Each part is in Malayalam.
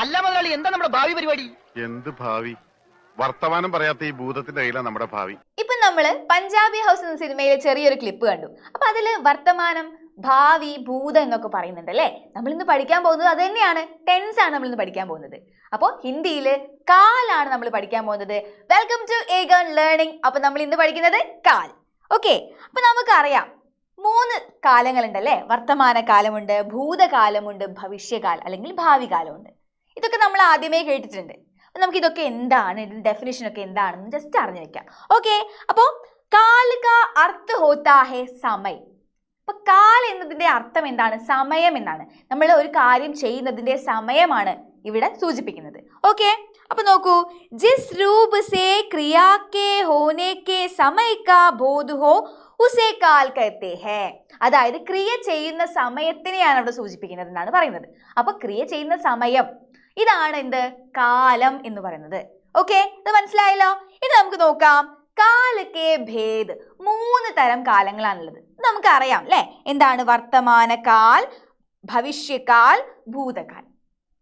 അല്ല മുതലാളി, എന്താ നമ്മുടെ ഭാവി പരിപാടി? എന്ത് ഭാവി? വർത്തമാനം പറയാത്ത ഈ ഭൂതത്തിന്റെ കയ്യിലാണ് നമ്മുടെ ഭാവി. ഇപ്പൊ നമ്മള് പഞ്ചാബി ഹൗസ് എന്ന സിനിമയിലെ ചെറിയൊരു ക്ലിപ്പ് കണ്ടു. അപ്പൊ അതില് വർത്തമാനം, ഭാവി, ഭൂതം എന്നൊക്കെ പറയുന്നുണ്ട് അല്ലേ. നമ്മൾ ഇന്ന് പഠിക്കാൻ പോകുന്നത് അത് തന്നെയാണ്. ടെൻസ് ആണ് നമ്മൾ ഇന്ന് പഠിക്കാൻ പോകുന്നത്. അപ്പൊ ഹിന്ദിയില് കാലാണ് നമ്മൾ പഠിക്കാൻ പോകുന്നത്. Welcome to Aegon learning. അപ്പൊ നമ്മൾ ഇന്ന് പഠിക്കുന്നത് കാൽ. ഓക്കെ, അപ്പൊ നമുക്കറിയാം 3 കാലങ്ങളുണ്ടല്ലേ. വർത്തമാന കാലമുണ്ട്, ഭൂതകാലമുണ്ട്, ഭവിഷ്യകാലം അല്ലെങ്കിൽ ഭാവി കാലമുണ്ട്. ഇതൊക്കെ നമ്മൾ ആദ്യമേ കേട്ടിട്ടുണ്ട്. നമുക്ക് ഇതൊക്കെ എന്താണ്, ഇതിന്റെ ഡെഫിനിഷൻ ഒക്കെ എന്താണെന്ന് ജസ്റ്റ് അറിഞ്ഞു വെക്കാം. ഓക്കെ, അപ്പോ കാൽ കാ അർത്ഥ ഹോത്താ ഹെ സമയ്. അപ്പൊ കാൽ എന്നതിന്റെ അർത്ഥം എന്താണ്? സമയം എന്നാണ്. നമ്മൾ ഒരു കാര്യം ചെയ്യുന്നതിന്റെ സമയമാണ് ഇവിടെ സൂചിപ്പിക്കുന്നത്. ഓക്കെ, അപ്പൊ നോക്കൂ, ജിസ് രൂപ സേ ക്രിയാ കെ ഹോനെ കെ സമയ കാ ബോധ് ഹോ ഉസേ കാൽ കഹത്തെ ഹേ. അതായത് ക്രിയ ചെയ്യുന്ന സമയത്തിനെയാണ് അവിടെ സൂചിപ്പിക്കുന്നത് എന്നാണ് പറയുന്നത്. അപ്പൊ ക്രിയ ചെയ്യുന്ന സമയം, ഇതാണ് എന്ത്? കാലം എന്ന് പറയുന്നത്. ഓക്കെ, ഇത് മനസ്സിലായല്ലോ. ഇനി നമുക്ക് നോക്കാം കാലക്കെ ഭേദ്. 3 തരം കാലങ്ങളാണുള്ളത്. നമുക്കറിയാം അല്ലെ. എന്താണ്? വർത്തമാനകാൽ, ഭവിഷ്യകാൽ, ഭൂതകാൽ.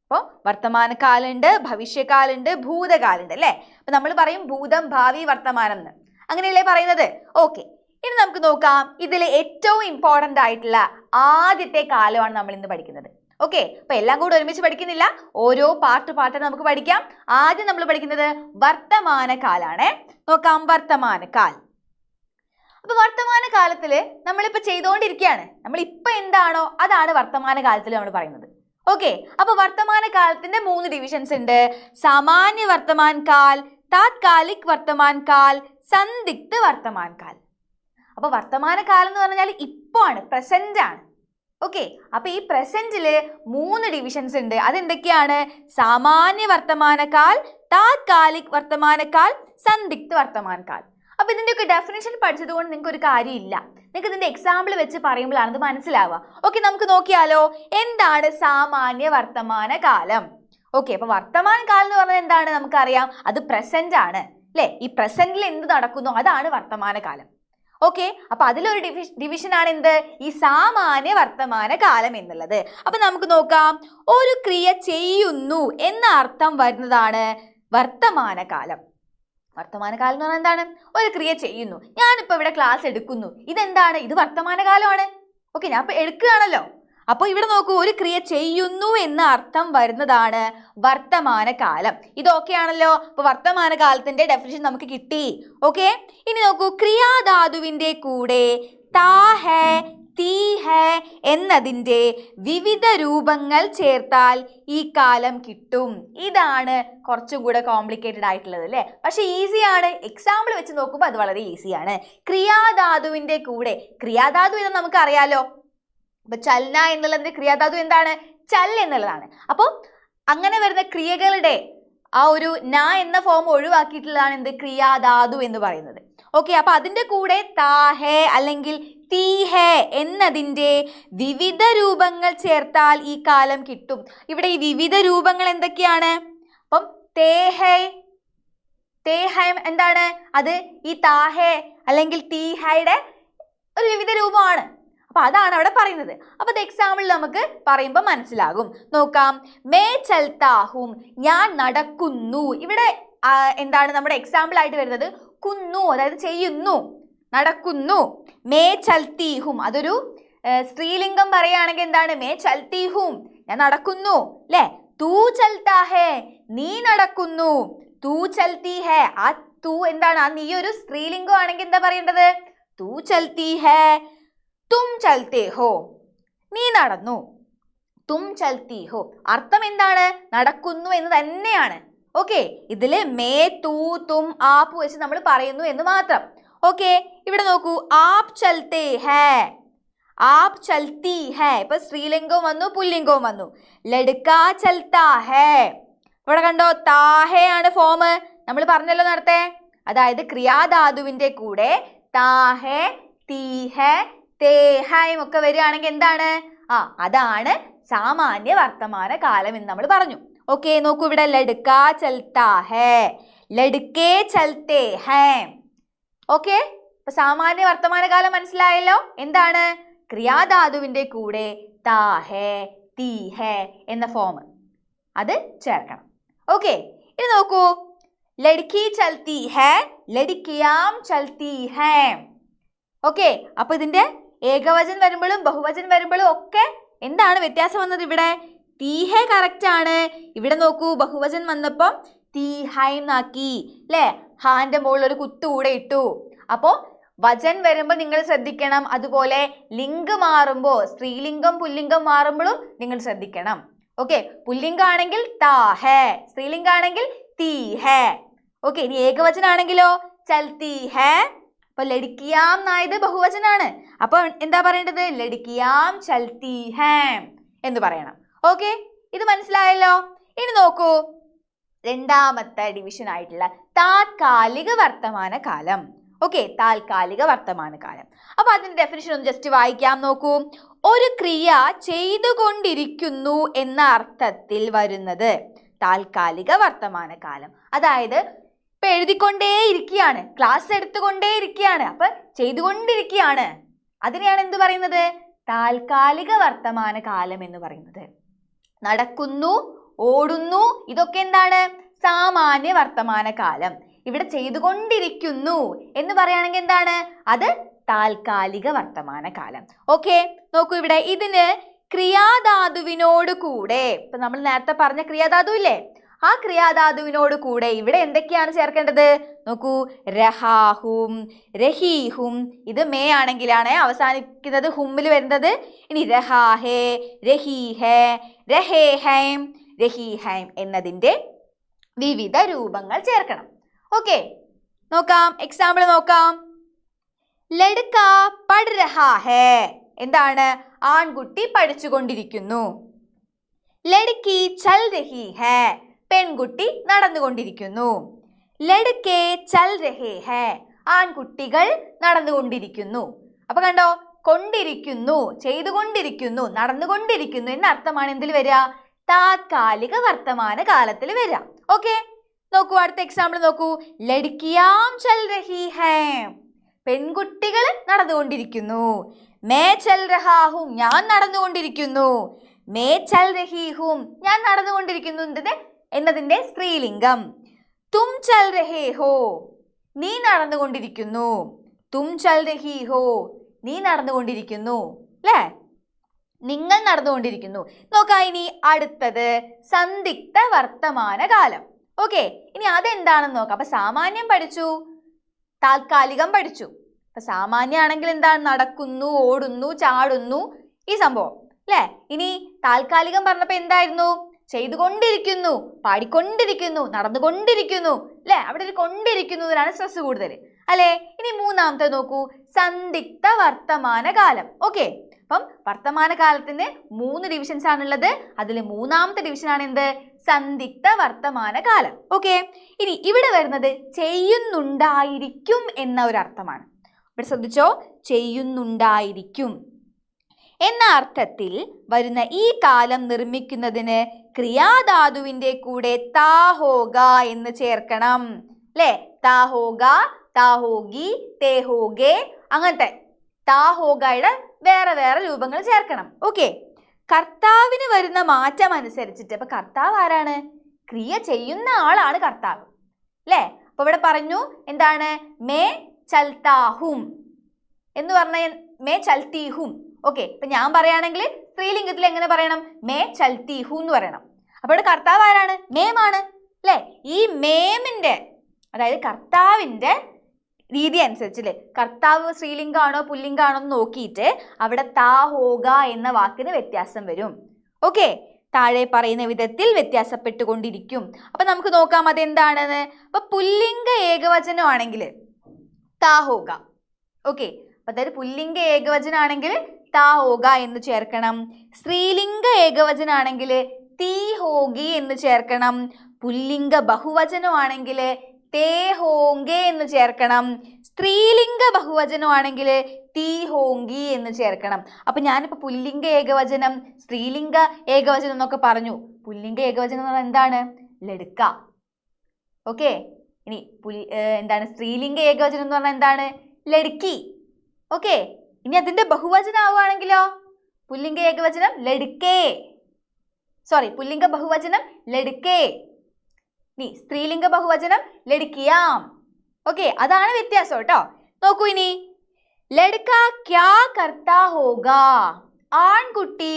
അപ്പോൾ വർത്തമാനകാലുണ്ട്, ഭവിഷ്യകാലുണ്ട്, ഭൂതകാലുണ്ട് അല്ലെ. അപ്പൊ നമ്മൾ പറയും ഭൂതം, ഭാവി, വർത്തമാനം എന്ന്. അങ്ങനെയല്ലേ പറയുന്നത്? ഓക്കെ, ഇനി നമുക്ക് നോക്കാം ഇതിൽ ഏറ്റവും ഇമ്പോർട്ടന്റ് ആയിട്ടുള്ള ആദ്യത്തെ കാലമാണ് നമ്മൾ ഇന്ന് പഠിക്കുന്നത്. ഓക്കെ, അപ്പൊ എല്ലാം കൂടെ ഒരുമിച്ച് പഠിക്കുന്നില്ല, ഓരോ പാർട്ടായിട്ട് നമുക്ക് പഠിക്കാം. ആദ്യം നമ്മൾ പഠിക്കുന്നത് വർത്തമാനകാലാണ്. നോക്കാം, വർത്തമാനകാൽ. അപ്പൊ വർത്തമാനകാലത്തില് നമ്മളിപ്പോ ചെയ്തുകൊണ്ടിരിക്കുകയാണ്. നമ്മൾ ഇപ്പൊ എന്താണോ അതാണ് വർത്തമാനകാലത്തിൽ നമ്മൾ പറയുന്നത്. ഓക്കെ, അപ്പൊ വർത്തമാനകാലത്തിന്റെ 3 ഡിവിഷൻസ് ഉണ്ട്. സാമാന്യ വർത്തമാൻ കാൽ, താത്കാലിക് വർത്തമാൻ കാൽ, സന്ദിഗ്ധ വർത്തമാൻ കാൽ. അപ്പൊ വർത്തമാനകാലം എന്ന് പറഞ്ഞാൽ ഇപ്പോ ആണ്, പ്രസന്റ് ആണ്. ഓക്കെ, അപ്പൊ ഈ പ്രസന്റില് 3 ഡിവിഷൻസ് ഉണ്ട്. അതെന്തൊക്കെയാണ്? സാമാന്യ വർത്തമാനകാൽ, താത്കാലിക് വർത്തമാനകാൽ, സന്ദിഗ്ധ വർത്തമാനകാൽ. അപ്പൊ ഇതിന്റെയൊക്കെ ഡെഫിനേഷൻ പഠിച്ചത് കൊണ്ട് നിങ്ങൾക്ക് ഒരു കാര്യമില്ല. നിങ്ങൾക്ക് ഇതിന്റെ എക്സാമ്പിൾ വെച്ച് പറയുമ്പോഴാണ് ഇത് മനസ്സിലാവുക. ഓക്കെ, നമുക്ക് നോക്കിയാലോ. എന്താണ് സാമാന്യ വർത്തമാനകാലം? ഓക്കെ, അപ്പൊ വർത്തമാനകാലം എന്ന് പറഞ്ഞാൽ എന്താണ്? നമുക്കറിയാം, അത് പ്രസന്റ് ആണ് അല്ലെ. ഈ പ്രസന്റിൽ എന്ത് നടക്കുന്നു അതാണ് വർത്തമാനകാലം. ഓക്കെ, അപ്പൊ അതിലൊരു ഡിവിഷൻ ആണ് എന്ത്? ഈ സാമാന്യ വർത്തമാന കാലം എന്നുള്ളത്. അപ്പൊ നമുക്ക് നോക്കാം, ഒരു ക്രിയ ചെയ്യുന്നു എന്ന അർത്ഥം വരുന്നതാണ് വർത്തമാനകാലം. വർത്തമാനകാലം എന്ന് പറഞ്ഞാൽ എന്താണ്? ഒരു ക്രിയ ചെയ്യുന്നു. ഞാനിപ്പോ ഇവിടെ ക്ലാസ് എടുക്കുന്നു, ഇതെന്താണ്? ഇത് വർത്തമാനകാലമാണ്. ഓക്കെ, ഞാൻ ഇപ്പൊ എടുക്കുകയാണല്ലോ. അപ്പൊ ഇവിടെ നോക്കൂ, ഒരു ക്രിയ ചെയ്യുന്നു എന്ന അർത്ഥം വരുന്നതാണ് വർത്തമാനകാലം. ഇതൊക്കെ ആണല്ലോ. അപ്പൊ വർത്തമാനകാലത്തിന്റെ ഡെഫിനിഷൻ നമുക്ക് കിട്ടി. ഓക്കെ, ഇനി നോക്കൂ, ക്രിയാധാതുവിന്റെ കൂടെ താ ഹേ, തീ ഹേ എന്നതിന്റെ വിവിധ രൂപങ്ങൾ ചേർത്താൽ ഈ കാലം കിട്ടും. ഇതാണ് കുറച്ചും കൂടെ കോംപ്ലിക്കേറ്റഡ് ആയിട്ടുള്ളത് അല്ലേ. പക്ഷെ ഈസിയാണ്. എക്സാമ്പിൾ വെച്ച് നോക്കുമ്പോൾ അത് വളരെ ഈസിയാണ്. ക്രിയാധാതുവിന്റെ കൂടെ, ക്രിയാധാതു എന്ന് നമുക്ക് അറിയാലോ. അപ്പൊ ചലന എന്നുള്ളതിന്റെ ക്രിയാധാതു എന്താണ്? ചൽ എന്നുള്ളതാണ്. അപ്പൊ അങ്ങനെ വരുന്ന ക്രിയകളുടെ ആ ഒരു ന എന്ന ഫോം ഒഴിവാക്കിയിട്ടുള്ളതാണ് എന്ത്? ക്രിയാധാതു എന്ന് പറയുന്നത്. ഓക്കെ, അപ്പൊ അതിന്റെ കൂടെ താ ഹേ അല്ലെങ്കിൽ തീ ഹേ എന്നതിന്റെ വിവിധ രൂപങ്ങൾ ചേർത്താൽ ഈ കാലം കിട്ടും. ഇവിടെ ഈ വിവിധ രൂപങ്ങൾ എന്തൊക്കെയാണ്? അപ്പം തേ ഹേ, തേ ഹേ എന്താണ്? അത് ഈ താ ഹേ അല്ലെങ്കിൽ തീ ഹയുടെ ഒരു വിവിധ രൂപമാണ്. അപ്പൊ അതാണ് അവിടെ പറയുന്നത്. അപ്പൊ ഇത് എക്സാമ്പിൾ നമുക്ക് പറയുമ്പോൾ മനസ്സിലാകും. നോക്കാം, മേ ചൽത്താ ഹൂം, ഞാൻ നടക്കുന്നു. ഇവിടെ എന്താണ് നമ്മുടെ എക്സാമ്പിൾ ആയിട്ട് വരുന്നത്? കുന്നു, അതായത് ചെയ്യുന്നു, നടക്കുന്നു. മേ ചൽത്തി ഹൂം, അതൊരു സ്ത്രീലിംഗം പറയുകയാണെങ്കിൽ എന്താണ്? മേ ചൽത്തി ഹൂം, ഞാൻ നടക്കുന്നു അല്ലെ. തൂ ചൽത്താ ഹേ, നീ നടക്കുന്നു. തൂ ചൽത്തി ഹേ, ആ തൂ എന്താണ്? ആ നീ ഒരു സ്ത്രീലിംഗം ആണെങ്കിൽ എന്താ പറയേണ്ടത്? തൂ ചൽത്തി ഹേ. തും ചൽത്തേ ഹോ, നീ നടന്നു. തും ചൽത്തി ഹോ, അർത്ഥം എന്താണ്? നടക്കുന്നു എന്ന് തന്നെയാണ്. ഓക്കെ, ഇതില് മേ, തൂ, തും, ആപ്പ് വെച്ച് നമ്മൾ പറയുന്നു എന്ന് മാത്രം. ഓക്കെ, ഇവിടെ നോക്കൂ, ആപ് ചൽത്തേ ഹേ, ആപ് ചൽത്തി ഹേ. ഇപ്പൊ സ്ത്രീലിംഗവും വന്നു, പുല്ലിംഗവും വന്നു. ലഡ്കാ ചൽത്താ ഹേ, ഇവിടെ കണ്ടോ, താഹേ ആണ് ഫോം. നമ്മൾ പറഞ്ഞല്ലോ നേരത്തെ. അതായത് ക്രിയാധാതുവിന്റെ കൂടെ താഹേ, തീഹേ, തേഹായും ഒക്കെ വരികയാണെങ്കിൽ എന്താണ്? അതാണ് സാമാന്യ വർത്തമാന കാലം എന്ന് നമ്മൾ പറഞ്ഞു. ഓക്കെ, നോക്കൂ, ഇവിടെ ലഡ്കാ ചൽത്താ ഹേ, ലഡ്കേ ചൽത്തേ ഹേ. ഓക്കെ, അപ്പൊ സാമാന്യ വർത്തമാന കാലം മനസ്സിലായല്ലോ. എന്താണ്? ക്രിയാധാതുവിന്റെ കൂടെ താ ഹേ, തീ ഹേ എന്ന ഫോം. അത് ചേർക്കണം. ഓക്കെ, ഇനി നോക്കൂ, ലഡ്കി ചൽത്തി ഹേ, ലഡ്കിയാം ചൽത്തി ഹേ. ഓക്കെ, അപ്പൊ ഇതിന്റെ ഏകവചനം വരുമ്പോഴും ബഹുവചനം വരുമ്പോഴും ഒക്കെ എന്താണ് വ്യത്യാസം വന്നത്? ഇവിടെ തീ ഹേ കറക്റ്റ് ആണ്. ഇവിടെ നോക്കൂ, ബഹുവചനം വന്നപ്പം തീ ഹൈം നാക്കി അല്ലേ? ഹാന്റെ മുകളിൽ ഒരു കുത്തു കൂടെ ഇട്ടു. അപ്പോ വചൻ വരുമ്പോൾ നിങ്ങൾ ശ്രദ്ധിക്കണം. അതുപോലെ ലിംഗ മാറുമ്പോ, സ്ത്രീലിംഗം പുല്ലിംഗം മാറുമ്പോഴും നിങ്ങൾ ശ്രദ്ധിക്കണം. ഓക്കെ, പുല്ലിംഗാണെങ്കിൽ താ ഹേ, സ്ത്രീലിംഗാണെങ്കിൽ തീ ഹേ. ഓക്കെ, ഇനി ഏകവചനാണെങ്കിലോ ചൽത്തി ഹേ. അപ്പൊ ലഡ്കിയാം എന്നായത് ബഹുവചനാണ്. അപ്പൊ എന്താ പറയേണ്ടത്? ലഡ്കിയാം ചൽത്തി ഹേ എന്ന് പറയണം. ഓക്കെ, ഇത് മനസ്സിലായല്ലോ. ഇനി നോക്കൂ, രണ്ടാമത്തെ ഡിവിഷൻ ആയിട്ടുള്ള താത്കാലിക വർത്തമാന കാലം. ഓക്കെ, താൽക്കാലിക വർത്തമാന കാലം. അപ്പൊ അതിന്റെ ഡെഫിനിഷൻ ഒന്ന് ജസ്റ്റ് വായിക്കാം. നോക്കൂ, ഒരു ക്രിയ ചെയ്തുകൊണ്ടിരിക്കുന്നു എന്ന അർത്ഥത്തിൽ വരുന്നത് താൽക്കാലിക വർത്തമാന കാലം. അതായത് ഇപ്പൊ എഴുതിക്കൊണ്ടേ ഇരിക്കുകയാണ്, ക്ലാസ് എടുത്തുകൊണ്ടേ ഇരിക്കുകയാണ്, അപ്പൊ ചെയ്തുകൊണ്ടിരിക്കുകയാണ്. അതിനെയാണ് എന്ത് പറയുന്നത്? താൽക്കാലിക വർത്തമാന കാലം എന്ന് പറയുന്നത്. നടക്കുന്നു, ഓടുന്നു, ഇതൊക്കെ എന്താണ്? സാമാന്യ വർത്തമാന കാലം. ഇവിടെ ചെയ്തുകൊണ്ടിരിക്കുന്നു എന്ന് പറയുകയാണെങ്കിൽ എന്താണ്? അത് താൽക്കാലിക വർത്തമാന കാലം. ഓക്കെ, നോക്കൂ, ഇവിടെ ഇതിന് ക്രിയാധാതുവിനോട് കൂടെ, ഇപ്പൊ നമ്മൾ നേരത്തെ പറഞ്ഞ ക്രിയാധാതു ഇല്ലേ, ആ ക്രിയാധാതുവിനോട് കൂടെ ഇവിടെ എന്തൊക്കെയാണ് ചേർക്കേണ്ടത്? നോക്കൂ, രഹാഹും രഹീഹും. ഇത് മേ ആണെങ്കിലാണ് അവസാനിക്കുന്നത് ഹുമ്മിൽ വരുന്നത്. ഇനി രഹാഹേ, രഹീഹേ, രഹേഹൈം, രഹീഹൈം എന്നതിന്റെ വിവിധ രൂപങ്ങൾ ചേർക്കണം. ഓക്കെ, നോക്കാം, എക്സാമ്പിൾ നോക്കാം. ലഡ്ക പഠ് രഹാ ഹേ, എന്താണ്? ആൺകുട്ടി പഠിച്ചുകൊണ്ടിരിക്കുന്നു. ലഡ്കി ചൽ രഹി ഹേ, പെൺകുട്ടി നടന്നുകൊണ്ടിരിക്കുന്നു. ലഡ്കെ ചൽ രഹേ ഹേ, ആൺകുട്ടികൾ നടന്നുകൊണ്ടിരിക്കുന്നു. അപ്പൊ കണ്ടോ, കൊണ്ടിരിക്കുന്നു, ചെയ്തുകൊണ്ടിരിക്കുന്നു, നടന്നുകൊണ്ടിരിക്കുന്നു എന്ന അർത്ഥമാണ് എന്തിൽ വരിക? താത്കാലിക വർത്തമാന കാലത്തിൽ വരിക. ഓക്കെ, നോക്കൂ, അടുത്ത എക്സാമ്പിൾ നോക്കൂ. ലഡ്കിയാം ചൽ രഹി ഹേ, പെൺകുട്ടികൾ നടന്നുകൊണ്ടിരിക്കുന്നു. മേ ചൽ രഹാഹും, ഞാൻ നടന്നുകൊണ്ടിരിക്കുന്നു. മേ ചൽ രഹീഹും, ഞാൻ നടന്നുകൊണ്ടിരിക്കുന്നു എന്നതിന്റെ സ്ത്രീലിംഗം. തും ചൽ രഹേ ഹോ, നീ നടന്നുകൊണ്ടിരിക്കുന്നു. തും ചൽ രഹി ഹോ, നീ നടന്നുകൊണ്ടിരിക്കുന്നു അല്ലേ? നിങ്ങൾ നടന്നുകൊണ്ടിരിക്കുന്നു. നോക്കാം, ഇനി അടുത്തത് സന്ദിഗ്ധ വർത്തമാന കാലം. ഓക്കെ, ഇനി അതെന്താണെന്ന് നോക്കാം. അപ്പൊ സാമാന്യം പഠിച്ചു, താൽക്കാലികം പഠിച്ചു. അപ്പൊ സാമാന്യ ആണെങ്കിൽ എന്താണ്? നടക്കുന്നു, ഓടുന്നു, ചാടുന്നു, ഈ സംഭവം അല്ലേ? ഇനി താൽക്കാലികം പറഞ്ഞപ്പോ എന്തായിരുന്നു? ചെയ്തുകൊണ്ടിരിക്കുന്നു, പാടിക്കൊണ്ടിരിക്കുന്നു, നടന്നുകൊണ്ടിരിക്കുന്നു അല്ലെ? അവിടെ ഒരു കൊണ്ടിരിക്കുന്നതിനാണ് സ്ട്രെസ് കൂടുതൽ അല്ലെ? ഇനി മൂന്നാമത്തെ നോക്കൂ, സന്ദിഗ്ധ വർത്തമാന കാലം. ഓക്കെ, അപ്പം വർത്തമാന കാലത്തിന് 3 ഡിവിഷൻസ് ആണുള്ളത്. അതിൽ മൂന്നാമത്തെ ഡിവിഷൻ ആണ് എന്ത്? സന്ദിഗ്ധ വർത്തമാന കാലം. ഓക്കെ, ഇനി ഇവിടെ വരുന്നത് ചെയ്യുന്നുണ്ടായിരിക്കും എന്ന ഒരു അർത്ഥമാണ്. ഇവിടെ ശ്രദ്ധിച്ചോ, ചെയ്യുന്നുണ്ടായിരിക്കും എന്ന അർത്ഥത്തിൽ വരുന്ന ഈ കാലം നിർമ്മിക്കുന്നതിന് ക്രിയാധാതുവിന്റെ കൂടെ താഹോഗ എന്ന് ചേർക്കണം അല്ലെ? താഹോഗ, താഹോഗി, തേഹോഗെ, അങ്ങനത്തെ താഹോഗയുടെ വേറെ വേറെ രൂപങ്ങൾ ചേർക്കണം. ഓക്കെ, കർത്താവിന് വരുന്ന മാറ്റം അനുസരിച്ചിട്ട്, അപ്പൊ കർത്താവ് ആരാണ്? ക്രിയ ചെയ്യുന്ന ആളാണ് കർത്താവ് അല്ലെ? അപ്പൊ ഇവിടെ പറഞ്ഞു എന്താണ്? മേ ചൽത്താഹും എന്ന് പറഞ്ഞ മേ ചൽത്തീഹും. ഓക്കെ, ഇപ്പൊ ഞാൻ പറയുകയാണെങ്കിൽ സ്ത്രീലിംഗത്തിൽ എങ്ങനെ പറയണം? മേ ചൽത്തീഹു എന്ന് പറയണം. അപ്പൊ ഇവിടെ കർത്താവ് ആരാണ്? മേമാണ് അല്ലെ? ഈ മേമിന്റെ, അതായത് കർത്താവിന്റെ രീതി അനുസരിച്ചല്ലേ, കർത്താവ് സ്ത്രീലിംഗാണോ പുല്ലിംഗാണോ എന്ന് നോക്കിയിട്ട് അവിടെ താഹോഗ എന്ന വാക്കിന് വ്യത്യാസം വരും. ഓക്കെ, താഴെ പറയുന്ന വിധത്തിൽ വ്യത്യാസപ്പെട്ടുകൊണ്ടിരിക്കും. അപ്പൊ നമുക്ക് നോക്കാം അതെന്താണെന്ന്. അപ്പൊ പുല്ലിംഗ ഏകവചനമാണെങ്കിൽ താഹോഗ. ഓക്കെ, അപ്പൊ അതായത് പുല്ലിംഗ ഏകവചനാണെങ്കിൽ താഹോഗ എന്ന് ചേർക്കണം. സ്ത്രീലിംഗ ഏകവചനാണെങ്കിൽ തീ ഹോഗി എന്ന് ചേർക്കണം. പുല്ലിംഗ ബഹുവചനമാണെങ്കിൽ തേ ഹോങ്കെ എന്ന് ചേർക്കണം. സ്ത്രീലിംഗ ബഹുവചനമാണെങ്കിൽ തീ ഹോങ്കി എന്ന് ചേർക്കണം. അപ്പൊ ഞാനിപ്പോ പുല്ലിംഗ ഏകവചനം, സ്ത്രീലിംഗ ഏകവചനം എന്നൊക്കെ പറഞ്ഞു. പുല്ലിംഗ ഏകവചനം എന്ന് പറഞ്ഞാൽ എന്താണ്? ലഡ്ക. ഓക്കെ, ഇനി എന്താണ് സ്ത്രീലിംഗ ഏകവചനം എന്ന് പറഞ്ഞാൽ എന്താണ്? ലഡ്കി. ഓക്കെ, ഇനി അതിന്റെ ബഹുവചനം ആവുകയാണെങ്കിലോ പുല്ലിംഗ ഏകവചനം ലഡ്കേ, സോറി, പുല്ലിംഗ ബഹുവചനം ലഡ്കേ, നീ സ്ത്രീലിംഗ ബഹുവചനം ലഡ്കിയാം. ഓക്കെ, അതാണ് വ്യത്യാസം കേട്ടോ. നോക്കൂ ഇനി, ലഡ്ക ക്യാ കർത്താ ഹോഗാ, ആൺകുട്ടി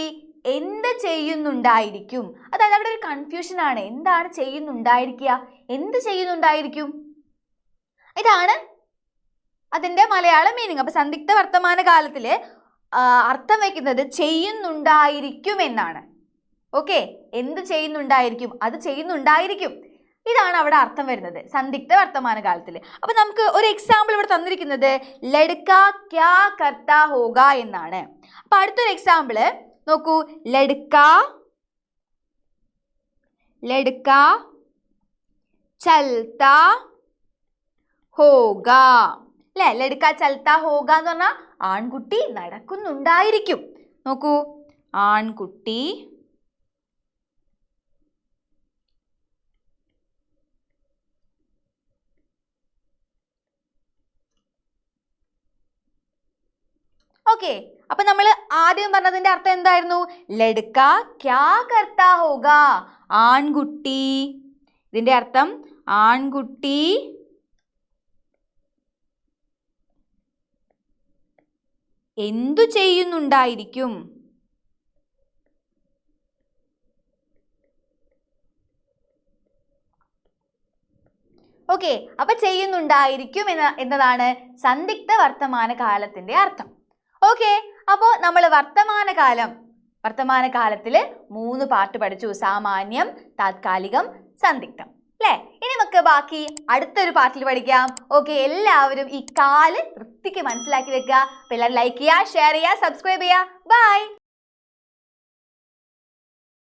എന്ത് ചെയ്യുന്നുണ്ടായിരിക്കും. അതായത് അവിടെ ഒരു കൺഫ്യൂഷൻ ആണ്. എന്താണ് ചെയ്യുന്നുണ്ടായിരിക്കുക, എന്ത് ചെയ്യുന്നുണ്ടായിരിക്കും, ഇതാണ് അതിന്റെ മലയാള മീനിങ്. അപ്പൊ സന്ദിഗ്ധ വർത്തമാന കാലത്തില് അർത്ഥം വെക്കുന്നത് ചെയ്യുന്നുണ്ടായിരിക്കും എന്നാണ്. ഓക്കെ, എന്ത് ചെയ്യുന്നുണ്ടായിരിക്കും, അത് ചെയ്യുന്നുണ്ടായിരിക്കും, ഇതാണ് അവിടെ അർത്ഥം വരുന്നത് സന്ദിഗ്ധ വർത്തമാന കാലത്തിൽ. അപ്പൊ നമുക്ക് ഒരു എക്സാമ്പിൾ ഇവിടെ തന്നിരിക്കുന്നത് ലഡ്ക ക്യാ കർത്താ ഹോഗാ എന്നാണ്. അപ്പൊ അടുത്തൊരു എക്സാമ്പിള് നോക്കൂ, ലഡ്ക ചൽത്താ ഹോഗാ അല്ലെ. ലഡ്ക ചൽത്താ ഹോഗാ എന്ന് പറഞ്ഞാൽ ആൺകുട്ടി നടക്കുന്നുണ്ടായിരിക്കും. നോക്കൂ, ആൺകുട്ടി ഓക്കെ. അപ്പൊ നമ്മൾ ആദ്യം പറഞ്ഞതിന്റെ അർത്ഥം എന്തായിരുന്നു? ലഡ്ക ക്യാ കർത്താ ഹോഗാ, ആൺകുട്ടി. ഇതിന്റെ അർത്ഥം ആൺകുട്ടി എന്തു ചെയ്യുന്നുണ്ടായിരിക്കും. ഓക്കെ, അപ്പൊ ചെയ്യുന്നുണ്ടായിരിക്കും എന്നതാണ് സന്ദിഗ്ധ വർത്തമാന കാലത്തിന്റെ അർത്ഥം. ഓക്കെ, അപ്പോൾ നമ്മൾ വർത്തമാനകാലത്തില് 3 പാർട്ട് പഠിച്ചു. സാമാന്യം, താത്കാലികം, സന്ദിഗ്ധം അല്ലേ. ഇനി നമുക്ക് ബാക്കി അടുത്തൊരു പാർട്ടിൽ പഠിക്കാം. ഓക്കെ, എല്ലാവരും ഈ കാല് വൃത്തിക്ക് മനസ്സിലാക്കി വെക്കുക. അപ്പോൾ എല്ലാവരും ലൈക്ക് ചെയ്യുക, ഷെയർ ചെയ്യുക, സബ്സ്ക്രൈബ് ചെയ്യുക. ബൈ.